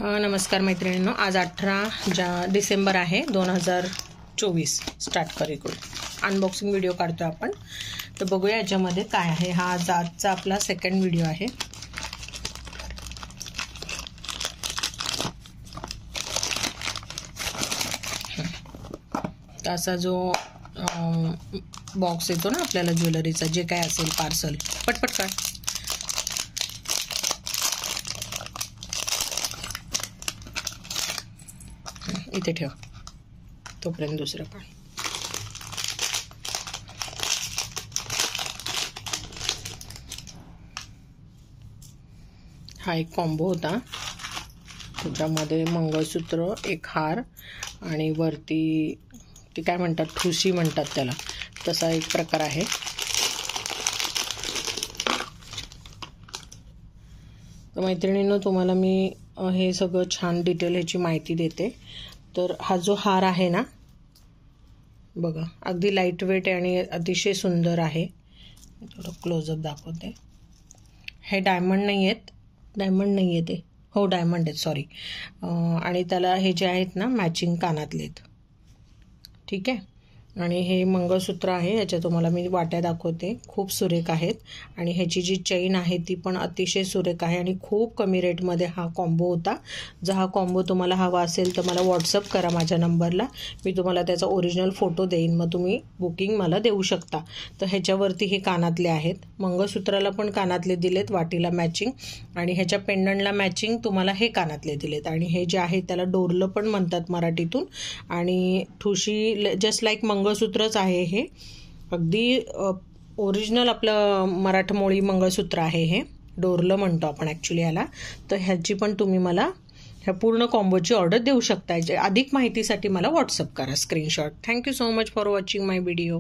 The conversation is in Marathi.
नमस्कार मैत्रिणींनो, आज 18 डिसेंबर आहे 2024. स्टार्ट करूया अनबॉक्सिंग व्हिडिओ काढतोय आपण. तर बघूया याच्यामध्ये काय आहे. हा आजचा आपला सेकंड व्हिडिओ आहे. असा जो बॉक्स येतो ना आपल्याला ज्वेलरीचा, जे काय असेल पार्सल, पटपट काढ. इथे ठेव, तोपर्यंत दुसरं पण. हा एक कॉम्बो होता. त्याच्यामध्ये मंगळसूत्र, एक हार आणि वरती ती काय म्हणतात, ठुशी म्हणतात त्याला, तसा एक प्रकार आहे. तर मैत्रिणींनो, तुम्हाला मी हे सगळं छान डिटेल ह्याची माहिती देते. तर हा जो हार आहे ना, बघा, अगदी लाईट वेट आणि अतिशय सुंदर आहे. थोडं क्लोजअप दाखवते. हे डायमंड नाही आहे ते, हो डायमंड आहेत, सॉरी. आणि त्याला हे जे आहेत ना, मॅचिंग कानातले आहेत. ठीक आहे. आणि हे मंगळसूत्र आहे. याच्या तुम्हाला मी वाट्या दाखवते, खूप सुरेख आहेत. आणि ह्याची जी चेन आहे ती पण अतिशय सुरेख आहे. आणि खूप कमी रेटमध्ये हा कॉम्बो होता. जर हा कॉम्बो तुम्हाला हवा असेल तर मला व्हॉट्सअप करा माझ्या नंबरला. मी तुम्हाला त्याचा ओरिजिनल फोटो देईन, मग तुम्ही बुकिंग मला देऊ शकता. तर ह्याच्यावरती हे कानातले आहेत. मंगळसूत्राला पण कानातले दिलेत, वाटीला मॅचिंग. आणि ह्याच्या पेंडंटला मॅचिंग तुम्हाला हे कानातले दिलेत. आणि हे जे आहे त्याला डोरलं पण म्हणतात मराठीतून. आणि ठुशी जस्ट लाईक मंगळसूत्रच आहे. हे अगदी ओरिजिनल आपलं मराठमोळी मंगळसूत्र आहे. हे डोरलं म्हणतो आपण ॲक्च्युली याला. तर ह्याची पण तुम्ही मला ह्या पूर्ण कॉम्बोची ऑर्डर देऊ शकता. अधिक माहितीसाठी मला व्हॉट्सअप करा screenshot. Thank you so much for watching my video.